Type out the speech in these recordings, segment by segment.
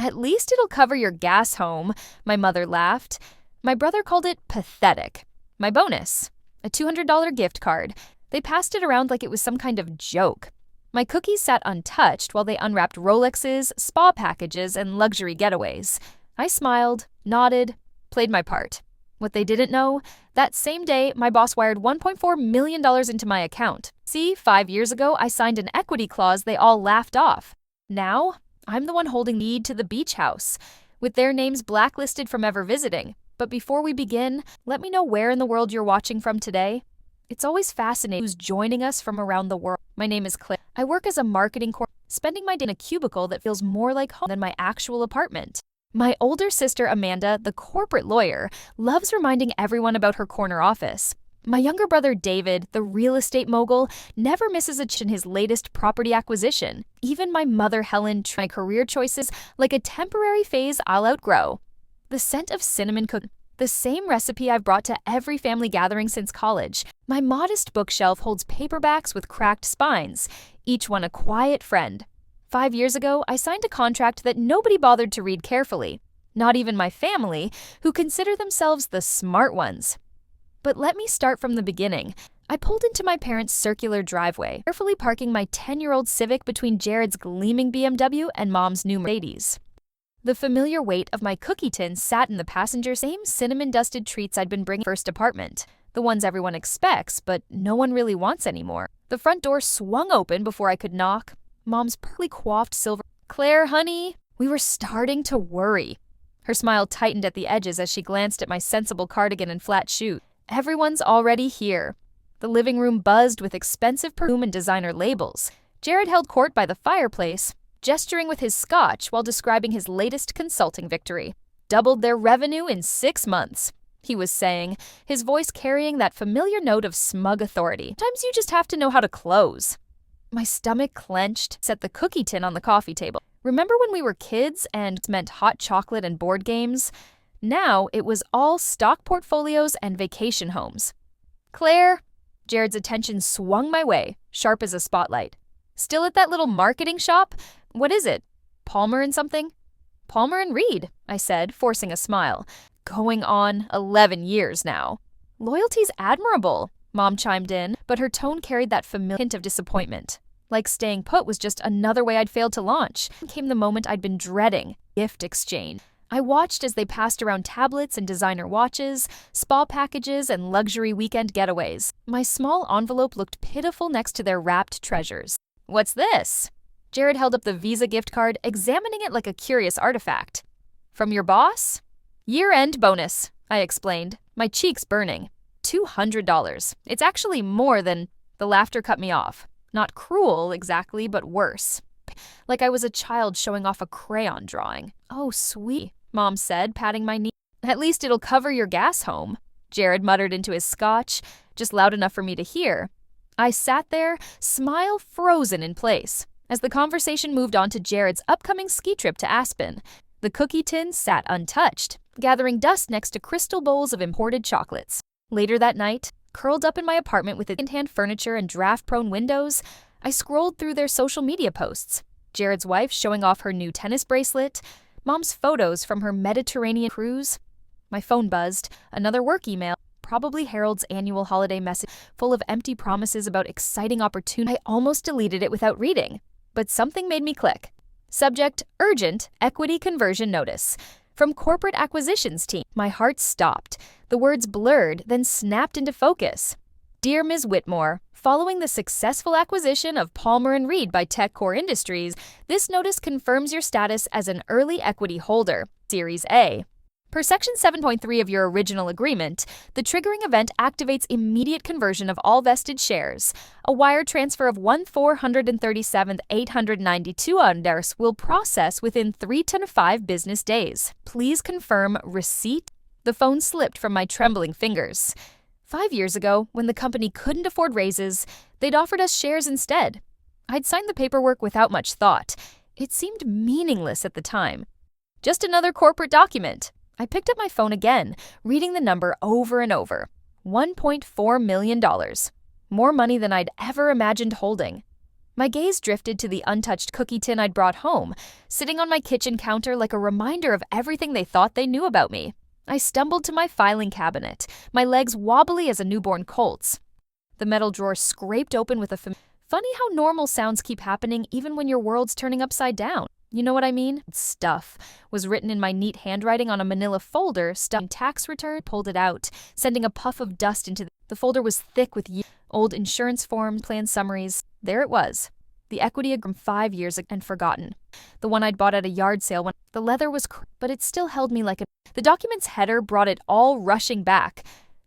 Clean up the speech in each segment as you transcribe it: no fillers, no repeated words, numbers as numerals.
At least it'll cover your gas home, my mother laughed. My brother called it pathetic. My bonus, a $200 gift card. They passed it around like it was some kind of joke. My cookies sat untouched while they unwrapped Rolexes, spa packages, and luxury getaways. I smiled, nodded, played my part. What they didn't know, that same day, my boss wired $1.4 million into my account. See, 5 years ago, I signed an equity clause they all laughed off. Now, I'm the one holding the deed to the beach house, with their names blacklisted from ever visiting. But before we begin, let me know where in the world you're watching from today. It's always fascinating who's joining us from around the world. My name is Claire. I work as a marketing spending my day in a cubicle that feels more like home than my actual apartment. My older sister, Amanda, the corporate lawyer, loves reminding everyone about her corner office. My younger brother, David, the real estate mogul, never misses a in his latest property acquisition. Even my mother, Helen, tries career choices like a temporary phase I'll outgrow. The scent of cinnamon cookies, the same recipe I've brought to every family gathering since college. My modest bookshelf holds paperbacks with cracked spines, each one a quiet friend. 5 years ago, I signed a contract that nobody bothered to read carefully. Not even my family, who consider themselves the smart ones. But let me start from the beginning. I pulled into my parents' circular driveway, carefully parking my 10-year-old Civic between Jared's gleaming BMW and Mom's new Mercedes. The familiar weight of my cookie tin sat in the passenger, same cinnamon-dusted treats I'd been bringing first apartment. The ones everyone expects, but no one really wants anymore. The front door swung open before I could knock. Mom's pearly coiffed silver. Claire, honey, we were starting to worry. Her smile tightened at the edges as she glanced at my sensible cardigan and flat shoes. Everyone's already here. The living room buzzed with expensive perfume and designer labels. Jared held court by the fireplace, gesturing with his scotch while describing his latest consulting victory. Doubled their revenue in 6 months, he was saying, his voice carrying that familiar note of smug authority. Sometimes you just have to know how to close. My stomach clenched, set the cookie tin on the coffee table. Remember when we were kids and it meant hot chocolate and board games? Now it was all stock portfolios and vacation homes. Claire, Jared's attention swung my way, sharp as a spotlight. Still at that little marketing shop? What is it? Palmer and something? Palmer and Reed, I said, forcing a smile. Going on 11 years now. Loyalty's admirable, Mom chimed in, but her tone carried that familiar hint of disappointment. Like staying put was just another way I'd failed to launch. Then came the moment I'd been dreading, gift exchange. I watched as they passed around tablets and designer watches, spa packages, and luxury weekend getaways. My small envelope looked pitiful next to their wrapped treasures. What's this? Jared held up the Visa gift card, examining it like a curious artifact. From your boss? Year-end bonus, I explained, my cheeks burning. $200. It's actually more than... The laughter cut me off. Not cruel, exactly, but worse. Like I was a child showing off a crayon drawing. Oh, sweet, Mom said, patting my knee. At least it'll cover your gas home, Jared muttered into his scotch, just loud enough for me to hear. I sat there, smile frozen in place, as the conversation moved on to Jared's upcoming ski trip to Aspen. The cookie tin sat untouched, gathering dust next to crystal bowls of imported chocolates. Later that night, curled up in my apartment with its second-hand furniture and draft-prone windows, I scrolled through their social media posts. Jared's wife showing off her new tennis bracelet, Mom's photos from her Mediterranean cruise. My phone buzzed, another work email, probably Harold's annual holiday message, full of empty promises about exciting opportunities. I almost deleted it without reading, but something made me click. Subject, urgent, equity conversion notice. From corporate acquisitions team. My heart stopped. The words blurred, then snapped into focus. Dear Ms. Whitmore, following the successful acquisition of Palmer and Reed by TechCore Industries, this notice confirms your status as an early equity holder, Series A. Per Section 7.3 of your original agreement, the triggering event activates immediate conversion of all vested shares. A wire transfer of 1,437,892 $892 will process within 3 to 5 business days. Please confirm receipt. The phone slipped from my trembling fingers. 5 years ago, when the company couldn't afford raises, they'd offered us shares instead. I'd signed the paperwork without much thought. It seemed meaningless at the time. Just another corporate document. I picked up my phone again, reading the number over and over. $1.4 million. More money than I'd ever imagined holding. My gaze drifted to the untouched cookie tin I'd brought home, sitting on my kitchen counter like a reminder of everything they thought they knew about me. I stumbled to my filing cabinet, my legs wobbly as a newborn colt's. The metal drawer scraped open with a funny how normal sounds keep happening even when your world's turning upside down. You know what I mean? Stuff was written in my neat handwriting on a manila folder, stuck in tax return, pulled it out, sending a puff of dust into the folder was thick with old insurance forms, plan summaries. There it was. The equity agreement from 5 years ago and forgotten. The one I'd bought at a yard sale when the leather was but it still held me like a... The document's header brought it all rushing back.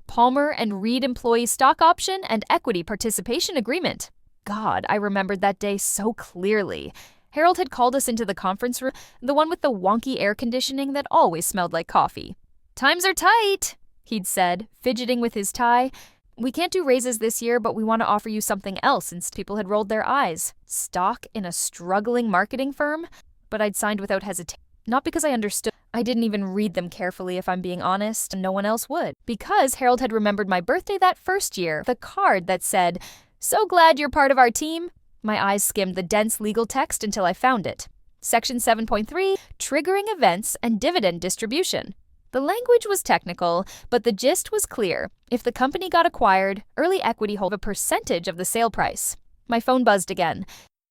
Palmer and Reed employee stock option and equity participation agreement. God, I remembered that day so clearly. Harold had called us into the conference room, the one with the wonky air conditioning that always smelled like coffee. "Times are tight," he'd said, fidgeting with his tie. "We can't do raises this year, but we want to offer you something else," since people had rolled their eyes. Stock in a struggling marketing firm? But I'd signed without hesitation. Not because I understood. I didn't even read them carefully, if I'm being honest, and no one else would. Because Harold had remembered my birthday that first year, the card that said, "So glad you're part of our team." My eyes skimmed the dense legal text until I found it. Section 7.3, Triggering Events and Dividend Distribution. The language was technical, but the gist was clear. If the company got acquired, early equity hold a percentage of the sale price. My phone buzzed again.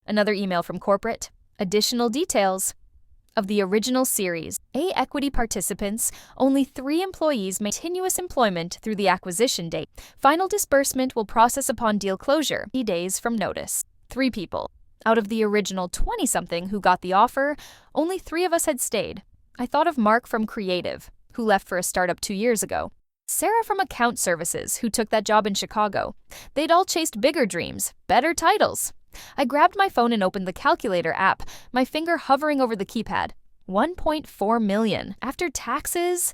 Another email from corporate. Additional details. Of the original series, equity participants, only 3 employees may continuous employment through the acquisition date. Final disbursement will process upon deal closure, 3 days from notice. 3 people. Out of the original 20-something who got the offer, only 3 of us had stayed. I thought of Mark from Creative, who left for a startup 2 years ago. Sarah from Account Services, who took that job in Chicago. They'd all chased bigger dreams, better titles. I grabbed my phone and opened the calculator app, my finger hovering over the keypad. 1.4 million. After taxes,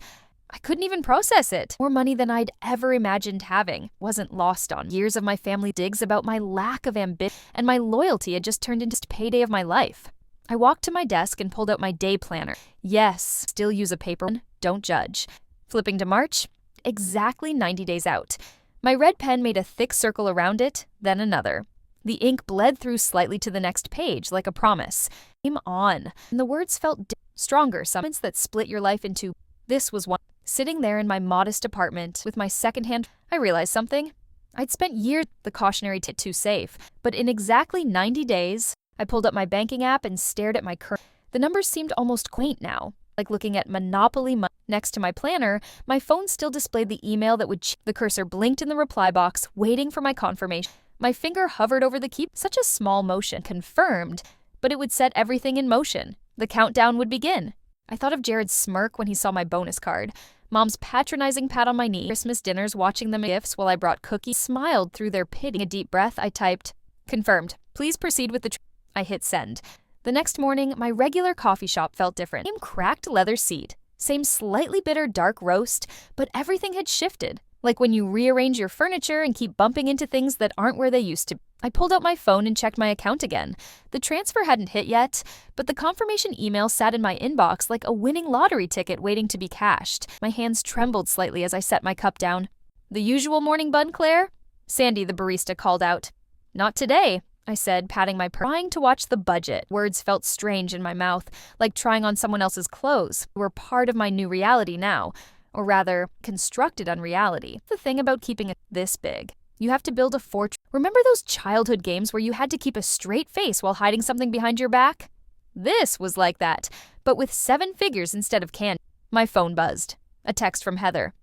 I couldn't even process it. More money than I'd ever imagined having. Wasn't lost on years of my family digs about my lack of ambition, and my loyalty had just turned into payday of my life. I walked to my desk and pulled out my day planner. Yes, still use a paper one, don't judge. Flipping to March, exactly 90 days out. My red pen made a thick circle around it, then another. The ink bled through slightly to the next page, like a promise. Game on. And the words felt stronger, summons that split your life into. This was one. Sitting there in my modest apartment with my second hand, I realized something. I'd spent years the cautionary too safe, but in exactly 90 days, I pulled up my banking app and stared at my current. The numbers seemed almost quaint now, like looking at Monopoly money. Next to my planner, my phone still displayed the email that would the cursor blinked in the reply box, waiting for my confirmation. My finger hovered over the key, such a small motion, confirmed, but it would set everything in motion. The countdown would begin. I thought of Jared's smirk when he saw my bonus card. Mom's patronizing pat on my knee. Christmas dinners, watching them gifts while I brought cookies, smiled through their pity. A deep breath, I typed, "Confirmed. Please proceed with the." I hit send. The next morning, my regular coffee shop felt different. Same cracked leather seat, same slightly bitter dark roast, but everything had shifted. Like when you rearrange your furniture and keep bumping into things that aren't where they used to be. I pulled out my phone and checked my account again. The transfer hadn't hit yet, but the confirmation email sat in my inbox like a winning lottery ticket waiting to be cashed. My hands trembled slightly as I set my cup down. "The usual morning bun, Claire?" Sandy, the barista, called out. "Not today," I said, patting my trying to watch the budget. Words felt strange in my mouth, like trying on someone else's clothes. They were part of my new reality now. Or rather, constructed unreality. The thing about keeping it this big. You have to build a fortress. Remember those childhood games where you had to keep a straight face while hiding something behind your back? This was like that, but with 7 figures instead of candy. My phone buzzed. A text from Heather.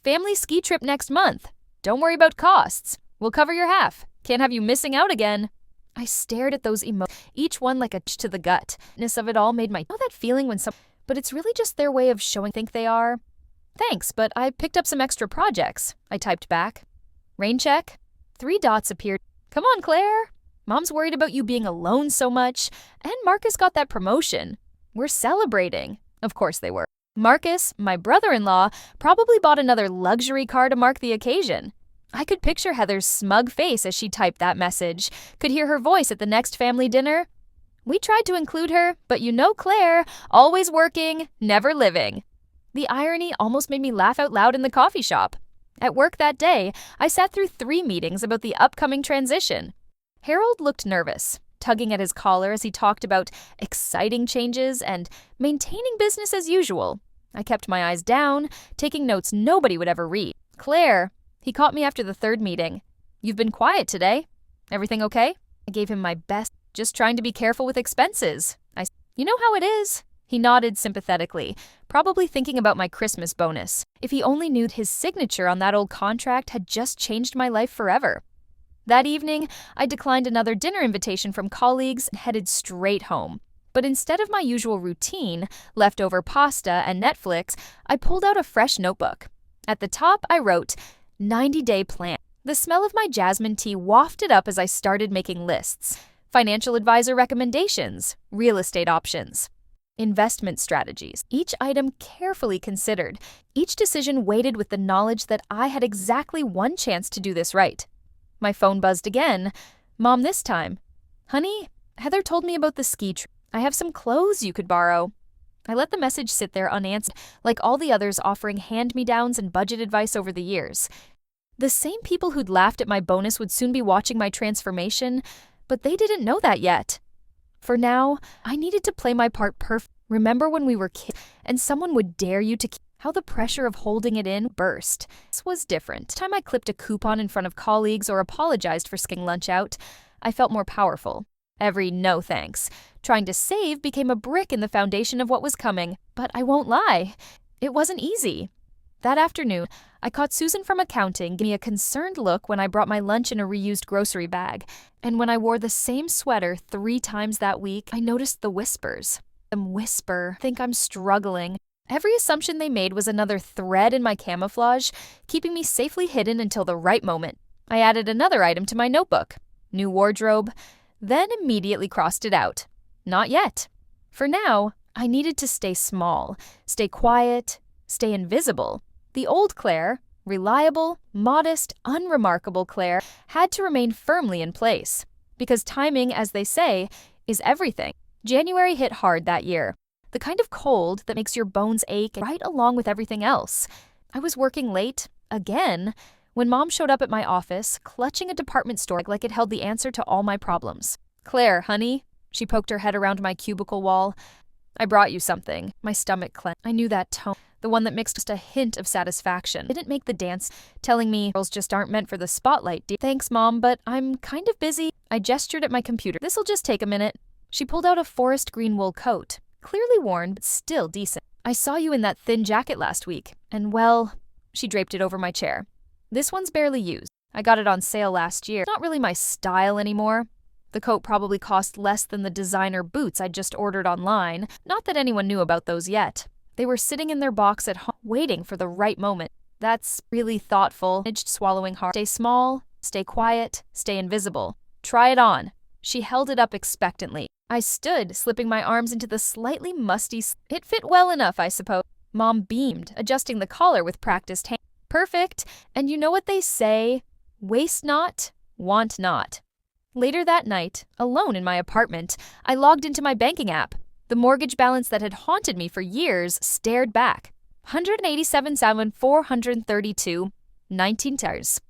"Family ski trip next month. Don't worry about costs. We'll cover your half. Can't have you missing out again." I stared at those each one like a to the gut. Ness of it all made my... You know that feeling when some... But it's really just their way of showing think they are? "Thanks, but I picked up some extra projects," I typed back. "Rain check?" 3 dots appeared. "Come on, Claire. Mom's worried about you being alone so much, and Marcus got that promotion. We're celebrating." Of course they were. Marcus, my brother-in-law, probably bought another luxury car to mark the occasion. I could picture Heather's smug face as she typed that message, could hear her voice at the next family dinner. We tried to include her, but you know Claire, always working, never living. The irony almost made me laugh out loud in the coffee shop. At work that day, I sat through 3 meetings about the upcoming transition. Harold looked nervous. tugging at his collar as he talked about exciting changes and maintaining business as usual. I kept my eyes down, taking notes nobody would ever read. "Claire," he caught me after the third meeting. "You've been quiet today. Everything okay?" I gave him my best, just trying to be careful with expenses. "You know how it is." He nodded sympathetically, probably thinking about my Christmas bonus. If he only knew his signature on that old contract had just changed my life forever. That evening, I declined another dinner invitation from colleagues and headed straight home. But instead of my usual routine, leftover pasta and Netflix, I pulled out a fresh notebook. At the top, I wrote, 90-day plan. The smell of my jasmine tea wafted up as I started making lists. Financial advisor recommendations, real estate options, investment strategies. Each item carefully considered, each decision weighted with the knowledge that I had exactly one chance to do this right. My phone buzzed again. Mom this time. "Honey, Heather told me about the ski trip. I have some clothes you could borrow." I let the message sit there unanswered, like all the others offering hand-me-downs and budget advice over the years. The same people who'd laughed at my bonus would soon be watching my transformation, but they didn't know that yet. For now, I needed to play my part perfectly. Remember when we were kids and someone would dare you to how the pressure of holding it in burst. This was different. Each time I clipped a coupon in front of colleagues or apologized for skipping lunch out, I felt more powerful. Every no thanks. Trying to save became a brick in the foundation of what was coming. But I won't lie, it wasn't easy. That afternoon, I caught Susan from accounting give me a concerned look when I brought my lunch in a reused grocery bag. And when I wore the same sweater 3 times that week, I noticed the whispers. Think I'm struggling. Every assumption they made was another thread in my camouflage, keeping me safely hidden until the right moment. I added another item to my notebook. New wardrobe. Then immediately crossed it out. Not yet. For now, I needed to stay small, stay quiet, stay invisible. The old Claire, reliable, modest, unremarkable Claire, had to remain firmly in place. Because timing, as they say, is everything. January hit hard that year. The kind of cold that makes your bones ache right along with everything else. I was working late, again, when Mom showed up at my office, clutching a department store like it held the answer to all my problems. "Claire, honey," she poked her head around my cubicle wall. "I brought you something." My stomach clenched. I knew that tone, the one that mixed just a hint of satisfaction. Didn't make the dance, telling me girls just aren't meant for the spotlight. "Thanks, Mom, but I'm kind of busy." I gestured at my computer. "This'll just take a minute." She pulled out a forest green wool coat, clearly worn, but still decent. "I saw you in that thin jacket last week, and well," she draped it over my chair. "This one's barely used. I got it on sale last year. It's not really my style anymore." The coat probably cost less than the designer boots I'd just ordered online. Not that anyone knew about those yet. They were sitting in their box at home, waiting for the right moment. "That's really thoughtful," managed swallowing hard. "Stay small, stay quiet, stay invisible. Try it on." She held it up expectantly. I stood, slipping my arms into the slightly musty It fit well enough, I suppose. Mom beamed, adjusting the collar with practiced hands. "Perfect. And you know what they say? Waste not, want not." Later that night, alone in my apartment, I logged into my banking app. The mortgage balance that had haunted me for years stared back. $187,432.19.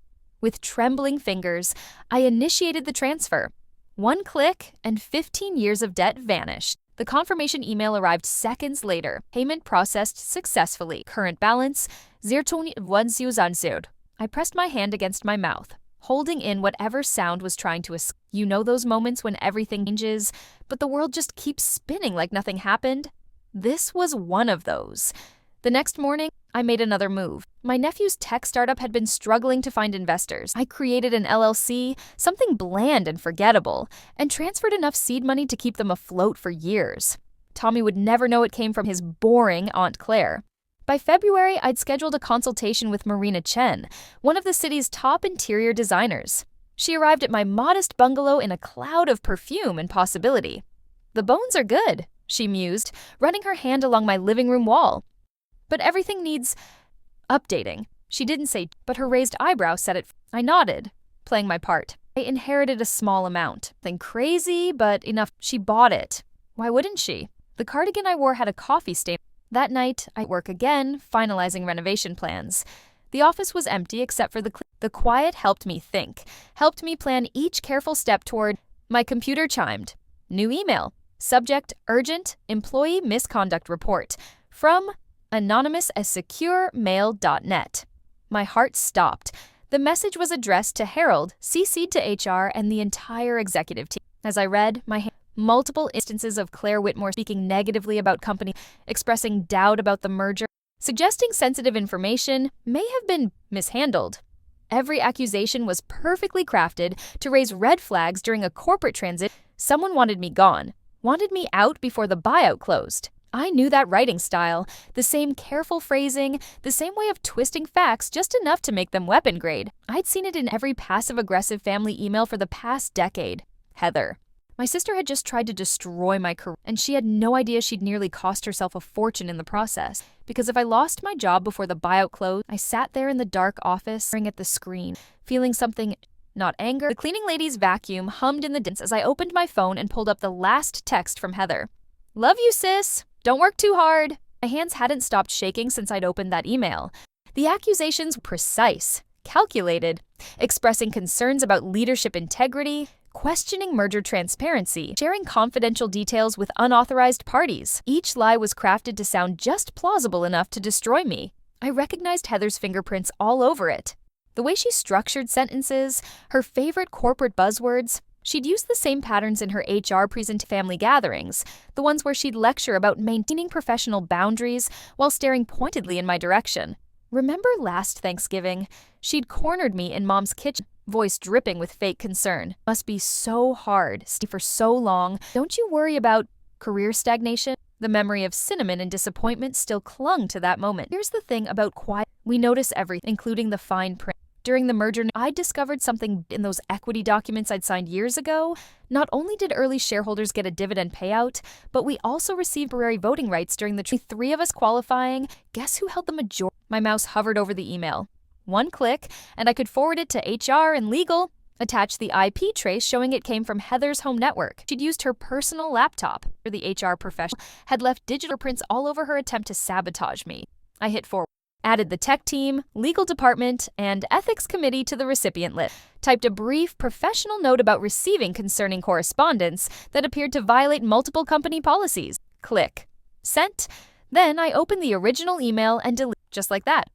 With trembling fingers, I initiated the transfer. 1 click, and 15 years of debt vanished. The confirmation email arrived seconds later. Payment processed successfully. Current balance, 0.100. I pressed my hand against my mouth, holding in whatever sound was trying to escape. You know those moments when everything changes, but the world just keeps spinning like nothing happened? This was one of those. The next morning, I made another move. My nephew's tech startup had been struggling to find investors. I created an LLC, something bland and forgettable, and transferred enough seed money to keep them afloat for years. Tommy would never know it came from his boring Aunt Claire. By February, I'd scheduled a consultation with Marina Chen, one of the city's top interior designers. She arrived at my modest bungalow in a cloud of perfume and possibility. "The bones are good," she mused, running her hand along my living room wall. "But everything needs updating." She didn't say, but her raised eyebrow said it. I nodded, playing my part. I inherited a small amount. Nothing crazy, but enough. She bought it. Why wouldn't she? The cardigan I wore had a coffee stain. That night, I work again, finalizing renovation plans. The office was empty except for the quiet helped me think, helped me plan each careful step toward My computer chimed. New email. Subject: urgent employee misconduct report from anonymous@securemail.net. My heart stopped. The message was addressed to Harold, CC'd to HR and the entire executive team. As I read, multiple instances of Claire Whitmore speaking negatively about company, expressing doubt about the merger, suggesting sensitive information may have been mishandled. Every accusation was perfectly crafted to raise red flags during a corporate transit. Someone wanted me gone, wanted me out before the buyout closed. I knew that writing style, the same careful phrasing, the same way of twisting facts just enough to make them weapon grade. I'd seen it in every passive-aggressive family email for the past decade. Heather. My sister had just tried to destroy my career, and she had no idea she'd nearly cost herself a fortune in the process. Because if I lost my job before the buyout closed, I sat there in the dark office, staring at the screen, feeling something, not anger. The cleaning lady's vacuum hummed in the distance as I opened my phone and pulled up the last text from Heather. Love you, sis. Don't work too hard. My hands hadn't stopped shaking since I'd opened that email. The accusations were precise, calculated, expressing concerns about leadership integrity, questioning merger transparency, sharing confidential details with unauthorized parties. Each lie was crafted to sound just plausible enough to destroy me. I recognized Heather's fingerprints all over it. The way she structured sentences, her favorite corporate buzzwords. She'd used the same patterns in her HR family gatherings, the ones where she'd lecture about maintaining professional boundaries while staring pointedly in my direction. Remember last Thanksgiving? She'd cornered me in Mom's kitchen, voice dripping with fake concern. Must be so hard, stay for so long. Don't you worry about career stagnation? The memory of cinnamon and disappointment still clung to that moment. Here's the thing about quiet. We notice everything, including the fine print. During the merger, I discovered something in those equity documents I'd signed years ago. Not only did early shareholders get a dividend payout, but we also received temporary voting rights during the three of us qualifying. Guess who held the majority? My mouse hovered over the email. One click, and I could forward it to HR and legal. Attach the IP trace showing it came from Heather's home network. She'd used her personal laptop. The HR professional had left digital prints all over her attempt to sabotage me. I hit forward. Added the tech team, legal department, and ethics committee to the recipient list. Typed a brief professional note about receiving concerning correspondence that appeared to violate multiple company policies. Click. Sent. Then I opened the original email and deleted just like that.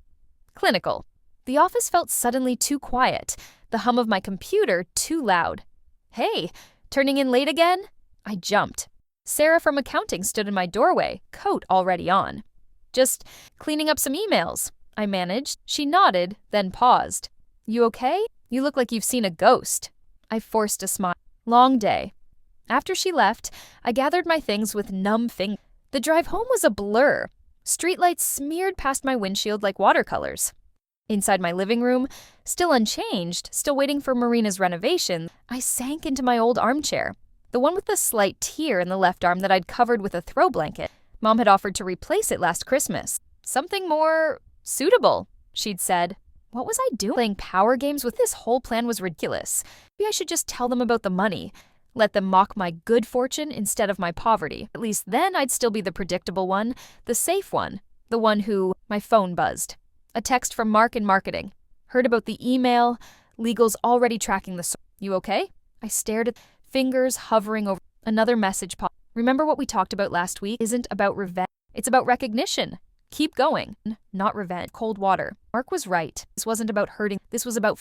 Clinical. The office felt suddenly too quiet, the hum of my computer too loud. Hey, turning in late again? I jumped. Sarah from accounting stood in my doorway, coat already on. Just cleaning up some emails, I managed. She nodded, then paused. You okay? You look like you've seen a ghost. I forced a smile. Long day. After she left, I gathered my things with numb fingers. The drive home was a blur. Streetlights smeared past my windshield like watercolors. Inside my living room, still unchanged, still waiting for Marina's renovation, I sank into my old armchair, the one with the slight tear in the left arm that I'd covered with a throw blanket. Mom had offered to replace it last Christmas. Something more suitable, she'd said. What was I doing? Playing power games with this whole plan was ridiculous. Maybe I should just tell them about the money. Let them mock my good fortune instead of my poverty. At least then I'd still be the predictable one, the safe one, the one who... My phone buzzed. A text from Mark in marketing. Heard about the email. Legal's already tracking the... You okay? I stared at fingers hovering over. Another message popped. Remember what we talked about last week? Isn't about revenge. It's about recognition. Keep going. Not revenge. Cold water. Mark was right. This wasn't about hurting. This was about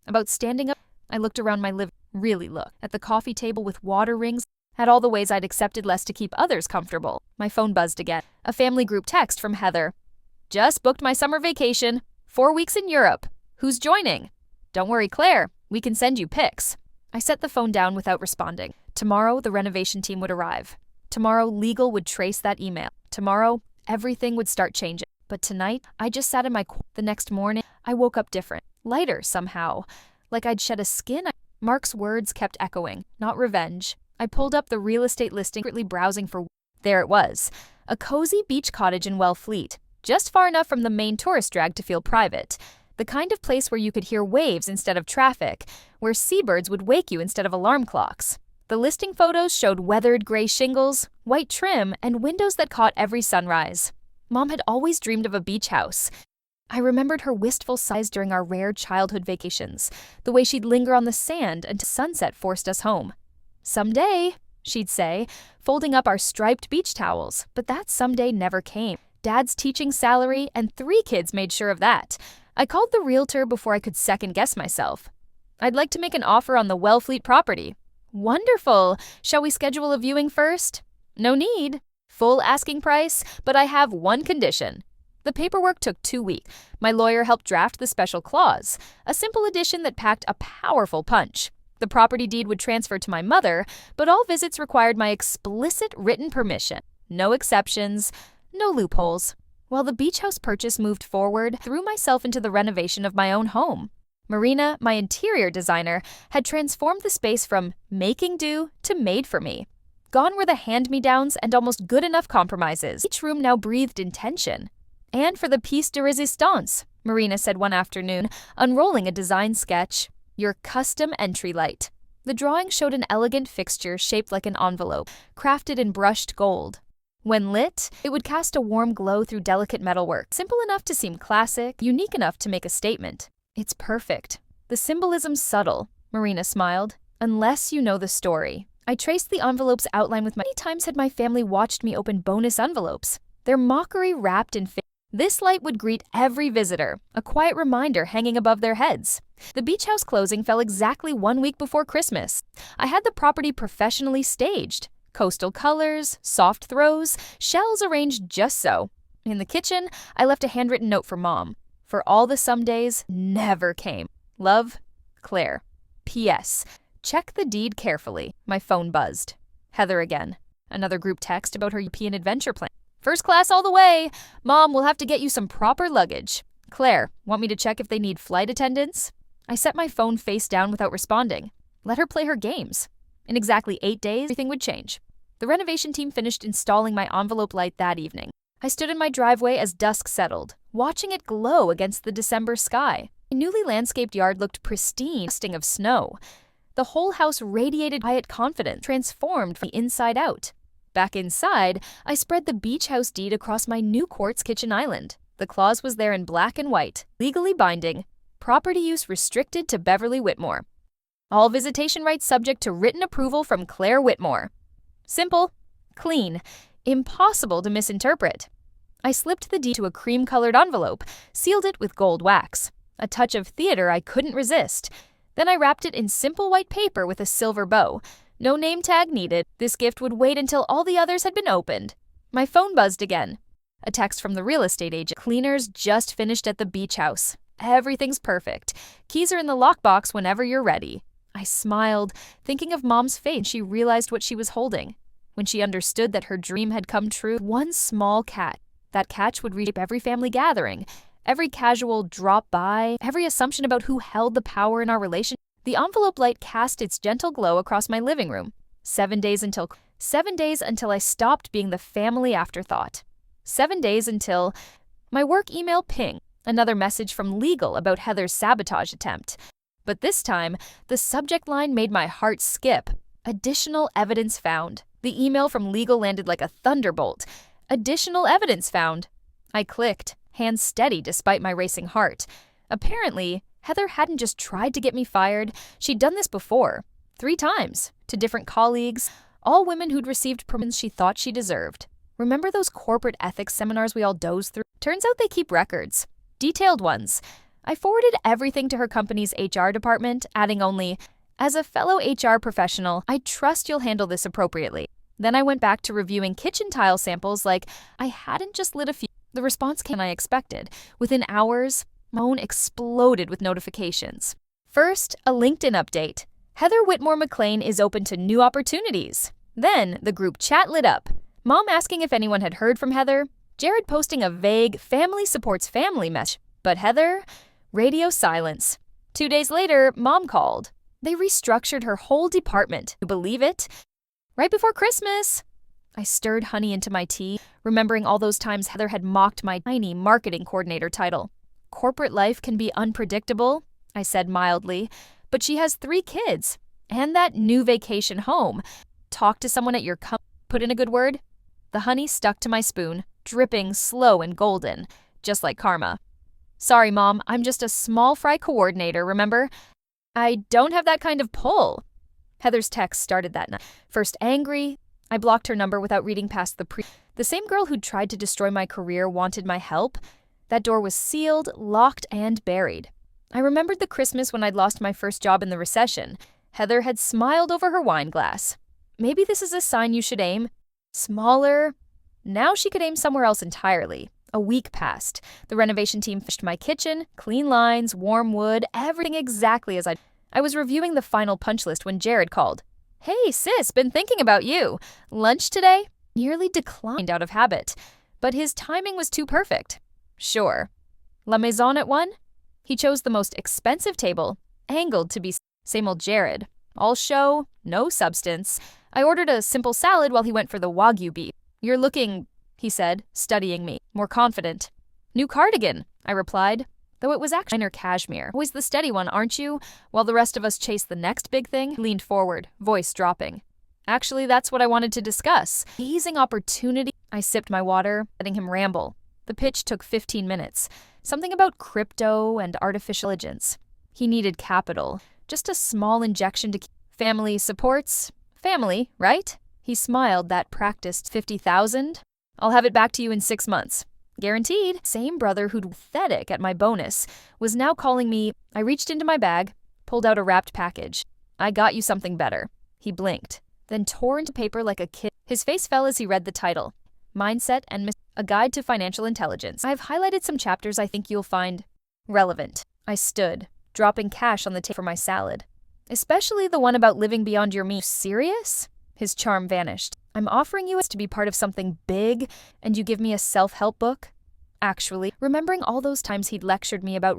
about standing up. I looked around my living. Really looked. At the coffee table with water rings. At all the ways I'd accepted less to keep others comfortable. My phone buzzed again. A family group text from Heather. Just booked my summer vacation. 4 weeks in Europe. Who's joining? Don't worry, Claire. We can send you pics. I set the phone down without responding. Tomorrow, the renovation team would arrive. Tomorrow, legal would trace that email. Tomorrow, everything would start changing. But tonight, I just sat in my... The next morning, I woke up different. Lighter, somehow. Like I'd shed a skin. Mark's words kept echoing. Not revenge. I pulled up the real estate listing, secretly browsing for... There it was. A cozy beach cottage in Wellfleet. Just far enough from the main tourist drag to feel private. The kind of place where you could hear waves instead of traffic, where seabirds would wake you instead of alarm clocks. The listing photos showed weathered gray shingles, white trim, and windows that caught every sunrise. Mom had always dreamed of a beach house. I remembered her wistful sighs during our rare childhood vacations, the way she'd linger on the sand until sunset forced us home. "Someday," she'd say, folding up our striped beach towels, but that someday never came. Dad's teaching salary and 3 kids made sure of that. I called the realtor before I could second-guess myself. "I'd like to make an offer on the Wellfleet property." "Wonderful. Shall we schedule a viewing first?" "No need. Full asking price, but I have one condition." The paperwork took 2 weeks. My lawyer helped draft the special clause, a simple addition that packed a powerful punch. The property deed would transfer to my mother, but all visits required my explicit written permission. No exceptions, no loopholes. While the beach house purchase moved forward, I threw myself into the renovation of my own home. Marina, my interior designer, had transformed the space from making do to made for me. Gone were the hand-me-downs and almost good-enough compromises. Each room now breathed intention. "And for the piece de resistance," Marina said one afternoon, unrolling a design sketch. "Your custom entry light." The drawing showed an elegant fixture shaped like an envelope, crafted in brushed gold. When lit, it would cast a warm glow through delicate metalwork, simple enough to seem classic, unique enough to make a statement. "It's perfect. The symbolism's subtle," Marina smiled. "Unless you know the story." I traced the envelope's outline with my... Many times had my family watched me open bonus envelopes, their mockery wrapped in... This light would greet every visitor, a quiet reminder hanging above their heads. The beach house closing fell exactly 1 week before Christmas. I had the property professionally staged. Coastal colors, soft throws, shells arranged just so. In the kitchen, I left a handwritten note for Mom. For all the some days never came. Love, Claire. P.S. Check the deed carefully. My phone buzzed. Heather again. Another group text about her European adventure plan. "First class all the way. Mom, we'll have to get you some proper luggage." Claire, want me to check if they need flight attendants? I set my phone face down without responding. Let her play her games. In exactly 8 days, everything would change. The renovation team finished installing my envelope light that evening. I stood in my driveway as dusk settled, watching it glow against the December sky. My newly landscaped yard looked pristine, dusting of snow. The whole house radiated quiet confidence, transformed from the inside out. Back inside, I spread the beach house deed across my new quartz kitchen island. The clause was there in black and white, legally binding. Property use restricted to Beverly Whitmore. All visitation rights subject to written approval from Claire Whitmore. Simple, clean, impossible to misinterpret. I slipped the deed to a cream-colored envelope, sealed it with gold wax. A touch of theater I couldn't resist. Then I wrapped it in simple white paper with a silver bow. No name tag needed. This gift would wait until all the others had been opened. My phone buzzed again. A text from the real estate agent. "Cleaners just finished at the beach house. Everything's perfect. Keys are in the lockbox whenever you're ready." I smiled, thinking of Mom's face. She realized what she was holding. When she understood that her dream had come true, one small catch. That catch would reshape every family gathering, every casual drop by, every assumption about who held the power in our relationship. The envelope light cast its gentle glow across my living room. 7 days until I stopped being the family afterthought. 7 days until my work email ping, another message from legal about Heather's sabotage attempt. But this time, the subject line made my heart skip. Additional evidence found. The email from legal landed like a thunderbolt. Additional evidence found. I clicked, hands steady despite my racing heart. Apparently, Heather hadn't just tried to get me fired. She'd done this before. 3 times. To different colleagues. All women who'd received permissions she thought she deserved. Remember those corporate ethics seminars we all dozed through? Turns out they keep records. Detailed ones. I forwarded everything to her company's HR department, adding only, "As a fellow HR professional, I trust you'll handle this appropriately." Then I went back to reviewing kitchen tile samples like I hadn't just lit a few. The response came I expected. Within hours, my phone exploded with notifications. First, a LinkedIn update. Heather Whitmore McLean is open to new opportunities. Then, the group chat lit up. Mom asking if anyone had heard from Heather. Jared posting a vague family supports family message. But Heather, radio silence. 2 days later, Mom called. They restructured her whole department. You believe it? Right before Christmas. I stirred honey into my tea, remembering all those times Heather had mocked my tiny marketing coordinator title. Corporate life can be unpredictable, I said mildly, but she has 3 kids and that new vacation home. Talk to someone at your company, put in a good word. The honey stuck to my spoon, dripping slow and golden, just like karma. Sorry, Mom, I'm just a small fry coordinator, remember? I don't have that kind of pull. Heather's text started that night. First angry, I blocked her number without reading past the same girl who'd tried to destroy my career wanted my help. That door was sealed, locked, and buried. I remembered the Christmas when I'd lost my first job in the recession. Heather had smiled over her wine glass. Maybe this is a sign you should aim smaller. Now she could aim somewhere else entirely. A week passed. The renovation team finished my kitchen, clean lines, warm wood, everything exactly as I was reviewing the final punch list when Jared called. "Hey, sis, been thinking about you. Lunch today?" Nearly declined out of habit, but his timing was too perfect. Sure. La Maison at 1? He chose the most expensive table, angled to be same old Jared. All show, no substance. I ordered a simple salad while he went for the Wagyu beef. "You're looking," he said, studying me, more confident. "New cardigan," I replied, though it was actually designer cashmere. "Always the steady one, aren't you?" While the rest of us chased the next big thing, he leaned forward, voice dropping. "Actually, that's what I wanted to discuss. Easing opportunity." I sipped my water, letting him ramble. The pitch took 15 minutes. Something about crypto and artificial intelligence. He needed capital. Just a small injection to keep. Family supports. Family, right? He smiled that practiced 50,000. "I'll have it back to you in 6 months. Guaranteed." Same brother who'd pathetic at my bonus was now calling me. I reached into my bag, pulled out a wrapped package. "I got you something better." He blinked, then tore into paper like a kid. His face fell as he read the title. Mindset and A Guide to Financial Intelligence. I've highlighted some chapters I think you'll find relevant. I stood, dropping cash on the table for my salad. "Especially the one about living beyond your means." "Serious?" His charm vanished. "I'm offering you to be part of something big, and you give me a self-help book?" Actually, remembering all those times he'd lectured me about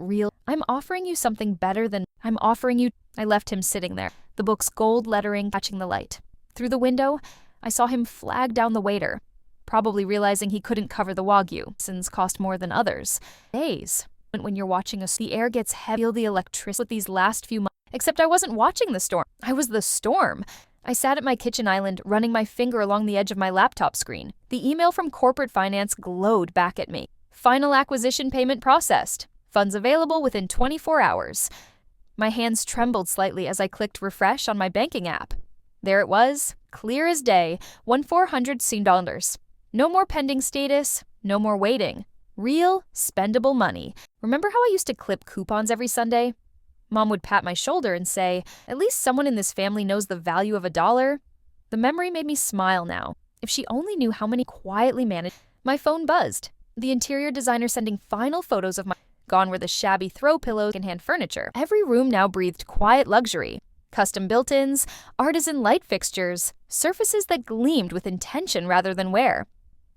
I'm offering you something better than I'm offering you. I left him sitting there, the book's gold lettering catching the light. Through the window, I saw him flag down the waiter, probably realizing he couldn't cover the Wagyu, since cost more than others. Days. When you're watching the air gets heavy, feel the electricity with these last few months. Except I wasn't watching the storm. I was the storm. I sat at my kitchen island, running my finger along the edge of my laptop screen. The email from corporate finance glowed back at me. "Final acquisition payment processed. Funds available within 24 hours. My hands trembled slightly as I clicked refresh on my banking app. There it was, clear as day, $1,400. No more pending status, no more waiting. Real, spendable money. Remember how I used to clip coupons every Sunday? Mom would pat my shoulder and say, "At least someone in this family knows the value of $1. The memory made me smile now. If she only knew how many quietly managed. My phone buzzed. The interior designer sending final photos of my. Gone were the shabby throw pillows and hand furniture. Every room now breathed quiet luxury. Custom built-ins, artisan light fixtures, surfaces that gleamed with intention rather than wear.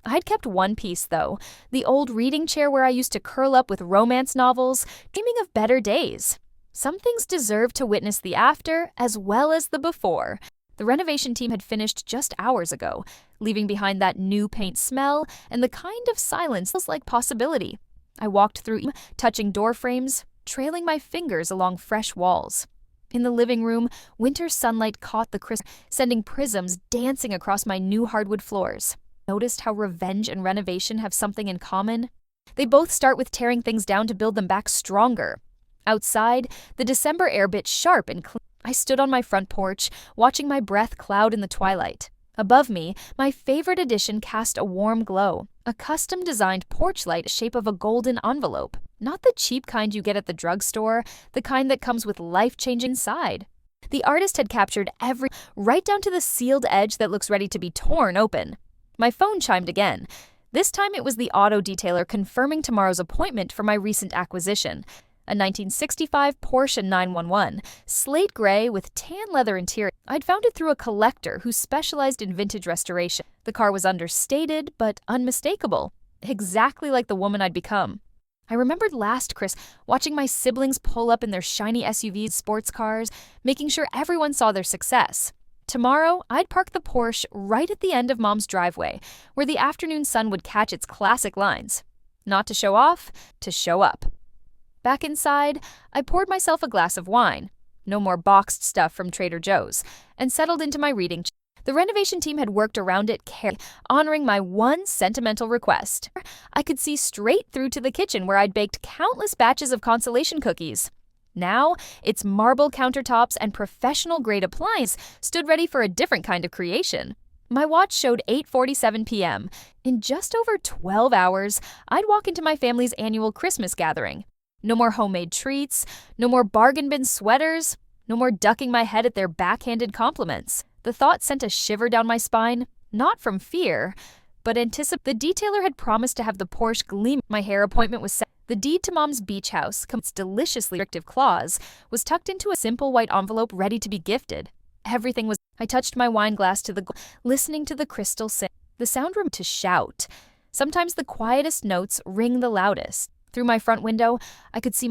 I'd kept one piece, though, the old reading chair where I used to curl up with romance novels, dreaming of better days. Some things deserve to witness the after as well as the before. The renovation team had finished just hours ago, leaving behind that new paint smell and the kind of silence that feels like possibility. I walked through, touching door frames, trailing my fingers along fresh walls. In the living room, winter sunlight caught the crisp, sending prisms dancing across my new hardwood floors. Noticed how revenge and renovation have something in common? They both start with tearing things down to build them back stronger. Outside, the December air bit sharp and clean. I stood on my front porch, watching my breath cloud in the twilight. Above me, my favorite addition cast a warm glow, a custom-designed porch light shape of a golden envelope. Not the cheap kind you get at the drugstore, the kind that comes with life-changing inside. The artist had captured every, right down to the sealed edge that looks ready to be torn open. My phone chimed again. This time it was the auto detailer confirming tomorrow's appointment for my recent acquisition. A 1965 Porsche 911, slate gray with tan leather interior. I'd found it through a collector who specialized in vintage restoration. The car was understated, but unmistakable. Exactly like the woman I'd become. I remembered last Christmas watching my siblings pull up in their shiny SUVs, sports cars, making sure everyone saw their success. Tomorrow, I'd park the Porsche right at the end of Mom's driveway, where the afternoon sun would catch its classic lines. Not to show off, to show up. Back inside, I poured myself a glass of wine, no more boxed stuff from Trader Joe's, and settled into my reading. The renovation team had worked around it carefully, honoring my one sentimental request. I could see straight through to the kitchen where I'd baked countless batches of consolation cookies. Now, its marble countertops and professional-grade appliances stood ready for a different kind of creation. My watch showed 8:47 p.m. In just over 12 hours, I'd walk into my family's annual Christmas gathering. No more homemade treats, no more bargain bin sweaters, no more ducking my head at their backhanded compliments. The thought sent a shiver down my spine, not from fear, but the detailer had promised to have the Porsche gleam. My hair appointment was set. The deed to Mom's beach house, its deliciously restrictive clause, was tucked into a simple white envelope ready to be gifted. Everything was. I touched my wine glass to listening to the crystal sing. The sound room to shout. Sometimes the quietest notes ring the loudest. Through my front window, I could see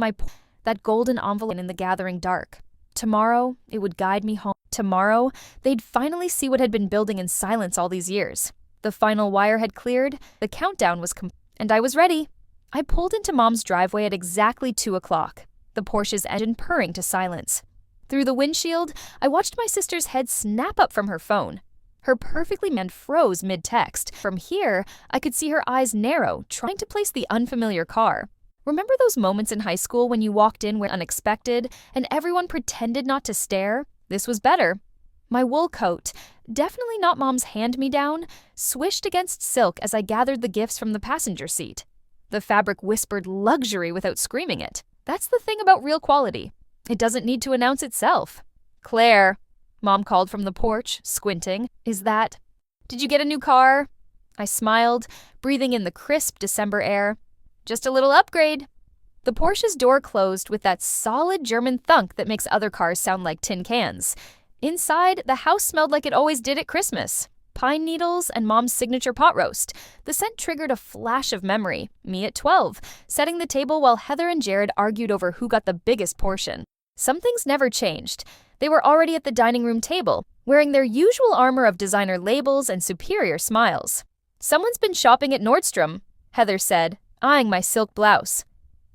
that golden envelope in the gathering dark. Tomorrow, it would guide me home. Tomorrow, they'd finally see what had been building in silence all these years. The final wire had cleared, the countdown was complete, and I was ready. I pulled into Mom's driveway at exactly 2 o'clock, the Porsche's engine purring to silence. Through the windshield, I watched my sister's head snap up from her phone. Her perfectly manned froze mid-text. From here, I could see her eyes narrow, trying to place the unfamiliar car. Remember those moments in high school when you walked in where unexpected and everyone pretended not to stare? This was better. My wool coat, definitely not Mom's hand-me-down, swished against silk as I gathered the gifts from the passenger seat. The fabric whispered luxury without screaming it. That's the thing about real quality. It doesn't need to announce itself. "Claire," Mom called from the porch, squinting. "Is that? Did you get a new car?" I smiled, breathing in the crisp December air. "Just a little upgrade." The Porsche's door closed with that solid German thunk that makes other cars sound like tin cans. Inside, the house smelled like it always did at Christmas. Pine needles and Mom's signature pot roast. The scent triggered a flash of memory, me at 12, setting the table while Heather and Jared argued over who got the biggest portion. Some things never changed. They were already at the dining room table, wearing their usual armor of designer labels and superior smiles. "Someone's been shopping at Nordstrom," Heather said, eyeing my silk blouse.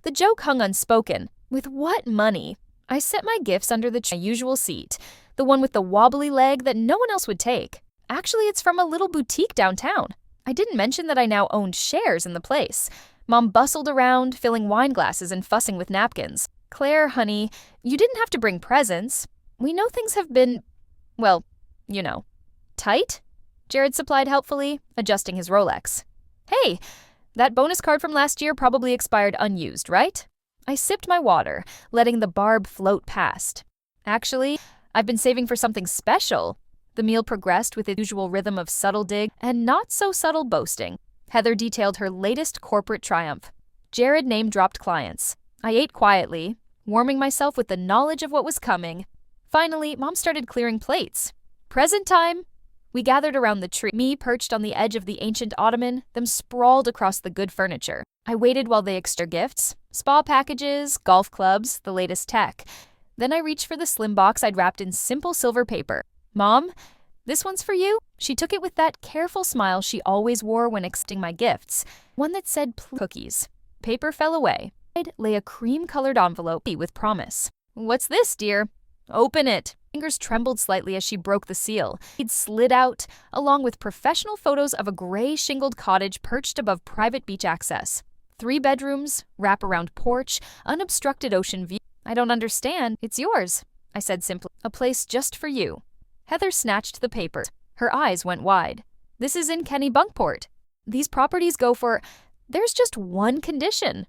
The joke hung unspoken. With what money? I set my gifts under the usual seat, the one with the wobbly leg that no one else would take. Actually, it's from a little boutique downtown. I didn't mention that I now owned shares in the place. Mom bustled around, filling wine glasses and fussing with napkins. "Claire, honey, you didn't have to bring presents. We know things have been, well, you know." "Tight?" Jared supplied helpfully, adjusting his Rolex. "Hey, that bonus card from last year probably expired unused, right?" I sipped my water, letting the barb float past. "Actually, I've been saving for something special." The meal progressed with its usual rhythm of subtle dig and not-so-subtle boasting. Heather detailed her latest corporate triumph. Jared name-dropped clients. I ate quietly, warming myself with the knowledge of what was coming. Finally, Mom started clearing plates. "Present time!" We gathered around the tree, me perched on the edge of the ancient ottoman, them sprawled across the good furniture. I waited while they exchanged gifts, spa packages, golf clubs, the latest tech. Then I reached for the slim box I'd wrapped in simple silver paper. "Mom, this one's for you?" She took it with that careful smile she always wore when accepting my gifts, one that said cookies. Paper fell away. Lay a cream-colored envelope with promise. "What's this, dear?" "Open it." Fingers trembled slightly as she broke the seal. It slid out, along with professional photos of a gray shingled cottage perched above private beach access. 3 bedrooms, wraparound porch, unobstructed ocean view. "I don't understand. It's yours," I said simply. "A place just for you." Heather snatched the paper. Her eyes went wide. "This is in Kennebunkport. These properties go for... There's just one condition."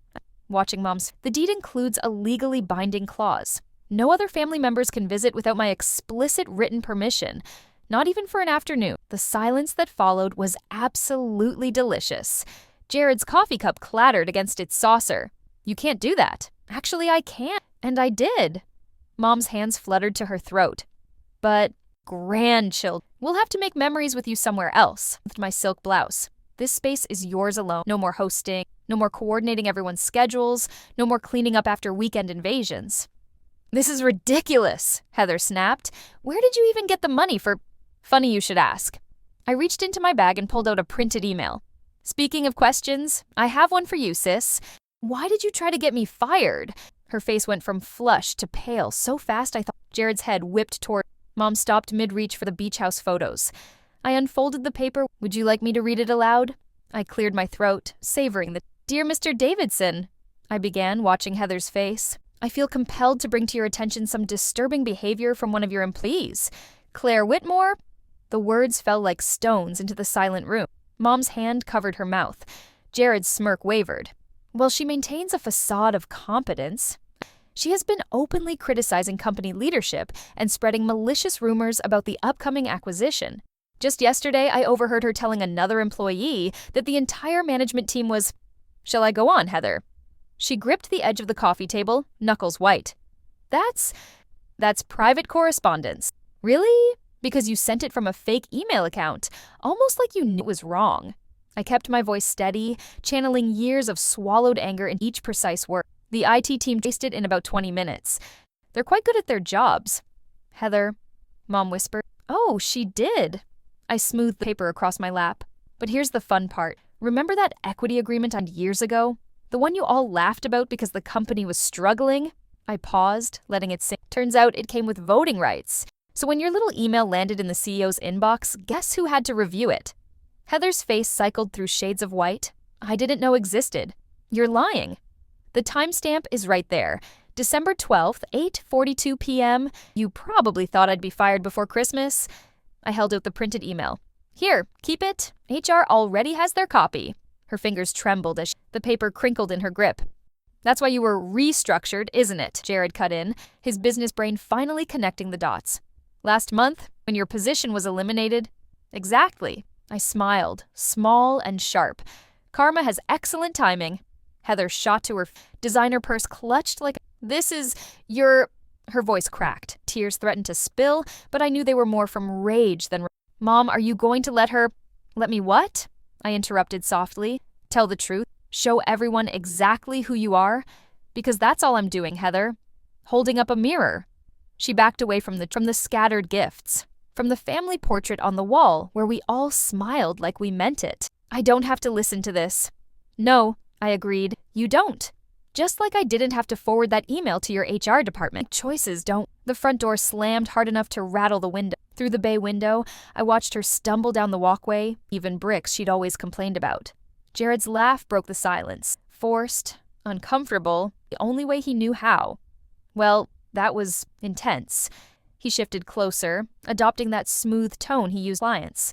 Watching Mom's... The deed includes a legally binding clause. No other family members can visit without my explicit written permission, not even for an afternoon. The silence that followed was absolutely delicious. Jared's coffee cup clattered against its saucer. "You can't do that." "Actually, I can't." And I did. Mom's hands fluttered to her throat. "But, grandchildren, we'll have to make memories with you somewhere else." With my silk blouse. "This space is yours alone. No more hosting, no more coordinating everyone's schedules, no more cleaning up after weekend invasions." "This is ridiculous," Heather snapped. "Where did you even get the money for—" "Funny you should ask." I reached into my bag and pulled out a printed email. "Speaking of questions, I have one for you, sis. Why did you try to get me fired?" Her face went from flushed to pale so fast I thought. Jared's head whipped toward. Mom stopped mid-reach for the beach house photos. I unfolded the paper. "Would you like me to read it aloud?" I cleared my throat, savoring the... "Dear Mr. Davidson," I began, watching Heather's face. I feel compelled to bring to your attention some disturbing behavior from one of your employees. Claire Whitmore?" The words fell like stones into the silent room. Mom's hand covered her mouth. Jared's smirk wavered. "Well, she maintains a facade of competence. She has been openly criticizing company leadership and spreading malicious rumors about the upcoming acquisition. Just yesterday, I overheard her telling another employee that the entire management team was— Shall I go on, Heather?" She gripped the edge of the coffee table, knuckles white. That's private correspondence." "Really? Because you sent it from a fake email account, almost like you knew it was wrong." I kept my voice steady, channeling years of swallowed anger in each precise word. "The IT team chased it in about 20 minutes. They're quite good at their jobs." "Heather," Mom whispered. "Oh, she did." I smoothed the paper across my lap. "But here's the fun part. Remember that equity agreement on years ago? The one you all laughed about because the company was struggling?" I paused, letting it sink. "Turns out it came with voting rights. So when your little email landed in the CEO's inbox, guess who had to review it?" Heather's face cycled through shades of white. "I didn't know existed." "You're lying." "The timestamp is right there. December 12th, 8:42 p.m. You probably thought I'd be fired before Christmas." I held out the printed email. "Here, keep it. HR already has their copy." Her fingers trembled as the paper crinkled in her grip. "That's why you were restructured, isn't it?" Jared cut in, his business brain finally connecting the dots. "Last month, when your position was eliminated?" "Exactly." I smiled, small and sharp. "Karma has excellent timing." Heather shot to her designer purse, clutched like, "This is your—" Her voice cracked. Tears threatened to spill, but I knew they were more from rage than— "Mom, are you going to let her—" "Let me what?" I interrupted softly. "Tell the truth. Show everyone exactly who you are. Because that's all I'm doing, Heather. Holding up a mirror." She backed away from the scattered gifts, from the family portrait on the wall where we all smiled like we meant it. "I don't have to listen to this." "No," I agreed. "You don't. Just like I didn't have to forward that email to your HR department. Choices don't." The front door slammed hard enough to rattle the window. Through the bay window, I watched her stumble down the walkway, even bricks she'd always complained about. Jared's laugh broke the silence. Forced, uncomfortable, the only way he knew how. "Well, that was intense." He shifted closer, adopting that smooth tone he used with clients.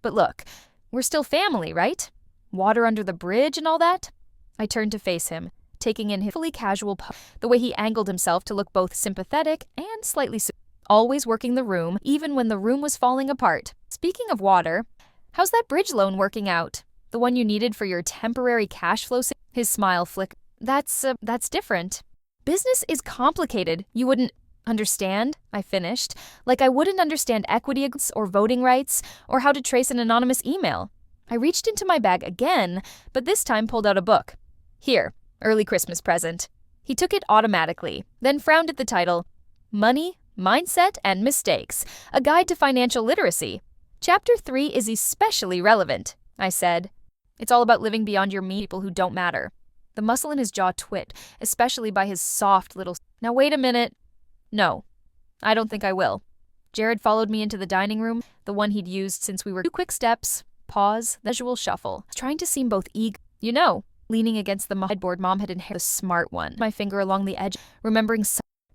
"But look, we're still family, right? Water under the bridge and all that?" I turned to face him, taking in his fully casual pose, the way he angled himself to look both sympathetic and slightly always working the room, even when the room was falling apart. "Speaking of water, how's that bridge loan working out? The one you needed for your temporary cash flow?" His smile flickered. That's different. Business is complicated. You wouldn't understand," I finished, like I wouldn't understand equity or voting rights or how to trace an anonymous email. I reached into my bag again, but this time pulled out a book. "Here, early Christmas present." He took it automatically, then frowned at the title. "Money, Mindset, and Mistakes, A Guide to Financial Literacy. Chapter 3 is especially relevant," I said. "It's all about living beyond your means, people who don't matter." The muscle in his jaw twitched, especially by his soft little— "Now wait a minute." "No, I don't think I will." Jared followed me into the dining room, the one he'd used since we were— 2 quick steps, pause, the usual shuffle, trying to seem both eager. "You know," leaning against the headboard, Mom had inherited the smart one. My finger along the edge, remembering—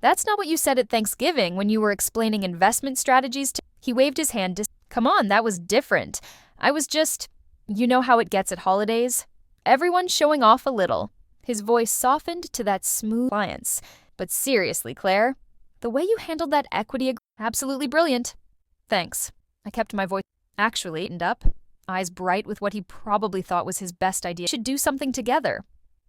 "That's not what you said at Thanksgiving when you were explaining investment strategies to—" He waved his hand. "Come on, that was different. I was just— You know how it gets at holidays? Everyone's showing off a little." His voice softened to that smooth defiance. "But seriously, Claire, the way you handled that equity— absolutely brilliant." "Thanks." I kept my voice actually tightened up, eyes bright with what he probably thought was his best idea. "We should do something together.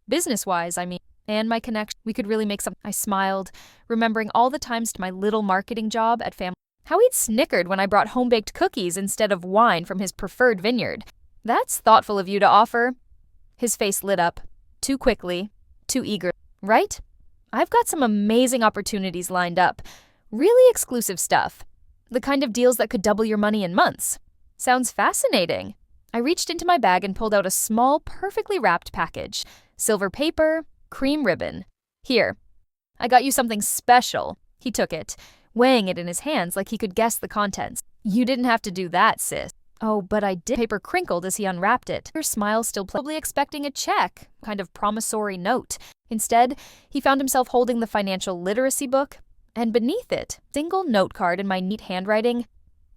Business-wise, I mean. And my connection. We could really make something." I smiled, remembering all the times to my little marketing job at family. How he'd snickered when I brought home-baked cookies instead of wine from his preferred vineyard. "That's thoughtful of you to offer." His face lit up. Too quickly, too eager. "Right? I've got some amazing opportunities lined up. Really exclusive stuff. The kind of deals that could double your money in months." "Sounds fascinating." I reached into my bag and pulled out a small, perfectly wrapped package. Silver paper, cream ribbon. "Here. I got you something special." He took it, weighing it in his hands like he could guess the contents. "You didn't have to do that, sis." "Oh, but I did." Paper crinkled as he unwrapped it. Her smile still probably expecting a check, kind of promissory note. Instead, he found himself holding the financial literacy book, and beneath it, single note card in my neat handwriting,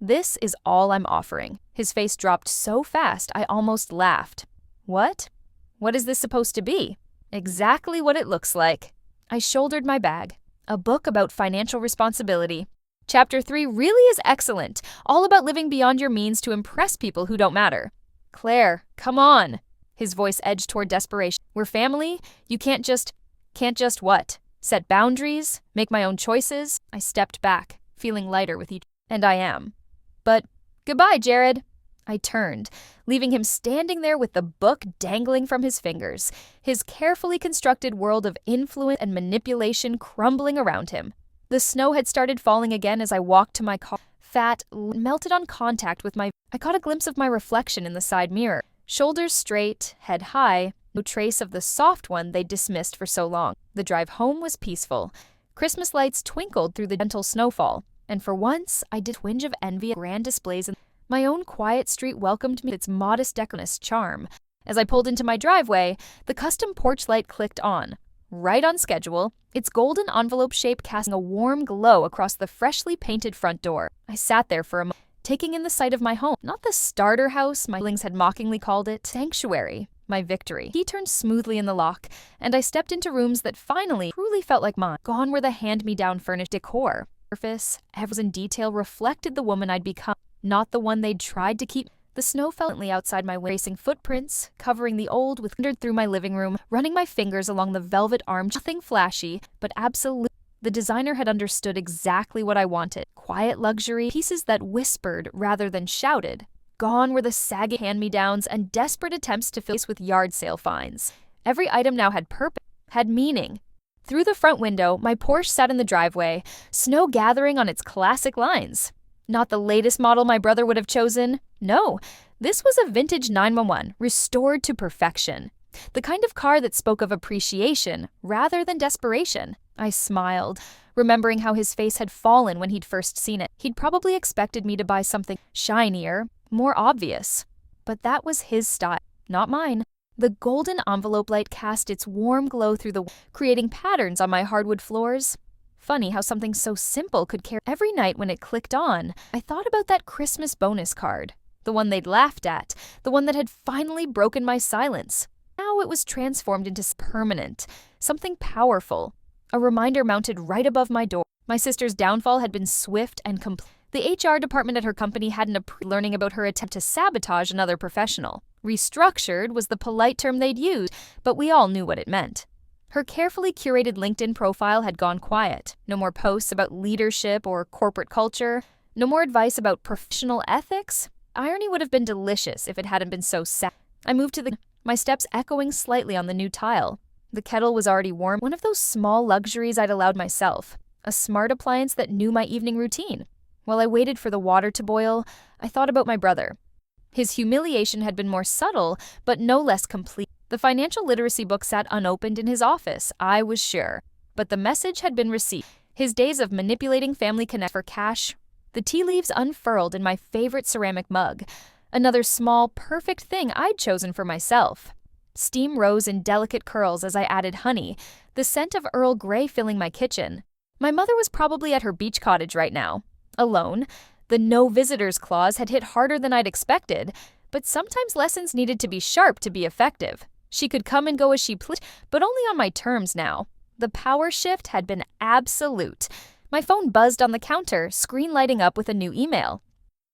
"This is all I'm offering." His face dropped so fast I almost laughed. What? What is this supposed to be? Exactly what it looks like. I shouldered my bag. A book about financial responsibility. Chapter 3 really is excellent, all about living beyond your means to impress people who don't matter. Claire, come on. His voice edged toward desperation. We're family. You can't just what? Set boundaries? Make my own choices? I stepped back, feeling lighter with each. And I am. But goodbye, Jared. I turned, leaving him standing there with the book dangling from his fingers, his carefully constructed world of influence and manipulation crumbling around him. The snow had started falling again as I walked to my car. Fat, melted on contact with my... I caught a glimpse of my reflection in the side mirror. Shoulders straight, head high, no trace of the soft one they'd dismissed for so long. The drive home was peaceful. Christmas lights twinkled through the gentle snowfall, and for once, I did twinge of envy at grand displays. My own quiet street welcomed me with its modest decorous charm. As I pulled into my driveway, the custom porch light clicked on. Right on schedule, its golden envelope shape casting a warm glow across the freshly painted front door. I sat there for a moment, taking in the sight of my home. Not the starter house my siblings had mockingly called it, sanctuary, my victory. He turned smoothly in the lock, and I stepped into rooms that finally truly felt like mine. Gone were the hand-me-down furnished decor. Surface, every in detail reflected the woman I'd become, not the one they'd tried to keep. The snow fell gently outside my window, tracing footprints, covering the old with wandered through my living room, running my fingers along the velvet arm. Nothing flashy, but absolute. The designer had understood exactly what I wanted. Quiet luxury, pieces that whispered rather than shouted. Gone were the sagging hand-me-downs and desperate attempts to fill with yard sale finds. Every item now had purpose, had meaning. Through the front window, my Porsche sat in the driveway, snow gathering on its classic lines. Not the latest model my brother would have chosen. No, this was a vintage 911, restored to perfection. The kind of car that spoke of appreciation rather than desperation. I smiled, remembering how his face had fallen when he'd first seen it. He'd probably expected me to buy something shinier, more obvious. But that was his style, not mine. The golden envelope light cast its warm glow through the creating patterns on my hardwood floors. Funny how something so simple could carry. Every night when it clicked on, I thought about that Christmas bonus card. The one they'd laughed at, the one that had finally broken my silence. Now it was transformed into permanent, something powerful. A reminder mounted right above my door. My sister's downfall had been swift and complete. The HR department at her company hadn't learning about her attempt to sabotage another professional. Restructured was the polite term they'd used, but we all knew what it meant. Her carefully curated LinkedIn profile had gone quiet. No more posts about leadership or corporate culture. No more advice about professional ethics. Irony would have been delicious if it hadn't been so sad. I moved to my steps echoing slightly on the new tile. The kettle was already warm, one of those small luxuries I'd allowed myself. A smart appliance that knew my evening routine. While I waited for the water to boil, I thought about my brother. His humiliation had been more subtle, but no less complete. The financial literacy book sat unopened in his office, I was sure. But the message had been received. His days of manipulating family connect for cash. The tea leaves unfurled in my favorite ceramic mug. Another small, perfect thing I'd chosen for myself. Steam rose in delicate curls as I added honey, the scent of Earl Grey filling my kitchen. My mother was probably at her beach cottage right now. Alone. The no visitors clause had hit harder than I'd expected, but sometimes lessons needed to be sharp to be effective. She could come and go as she pleased, but only on my terms now. The power shift had been absolute. My phone buzzed on the counter, screen lighting up with a new email.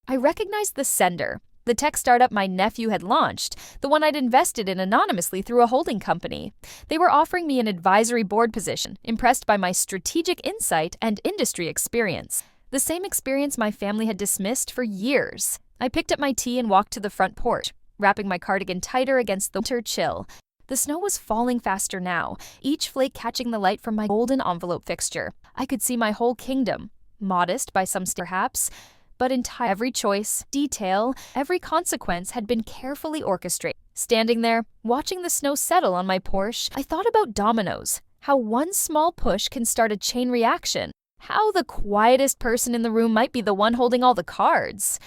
I recognized the sender, the tech startup my nephew had launched, the one I'd invested in anonymously through a holding company. They were offering me an advisory board position, impressed by my strategic insight and industry experience. The same experience my family had dismissed for years. I picked up my tea and walked to the front porch, wrapping my cardigan tighter against the winter chill. The snow was falling faster now, each flake catching the light from my golden envelope fixture. I could see my whole kingdom, modest by some perhaps, but every choice, detail, every consequence had been carefully orchestrated. Standing there, watching the snow settle on my Porsche, I thought about dominoes, how one small push can start a chain reaction, how the quietest person in the room might be the one holding all the cards.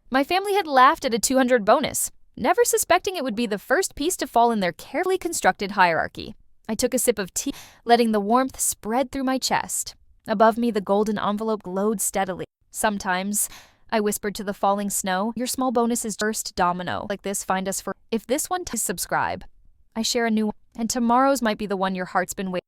My family had laughed at a 200 bonus, never suspecting it would be the first piece to fall in their carefully constructed hierarchy. I took a sip of tea, letting the warmth spread through my chest. Above me, the golden envelope glowed steadily. Sometimes, I whispered to the falling snow, your small bonus is first domino. Like this, find us for. If this one, subscribe. I share a new one, and tomorrow's might be the one your heart's been waiting.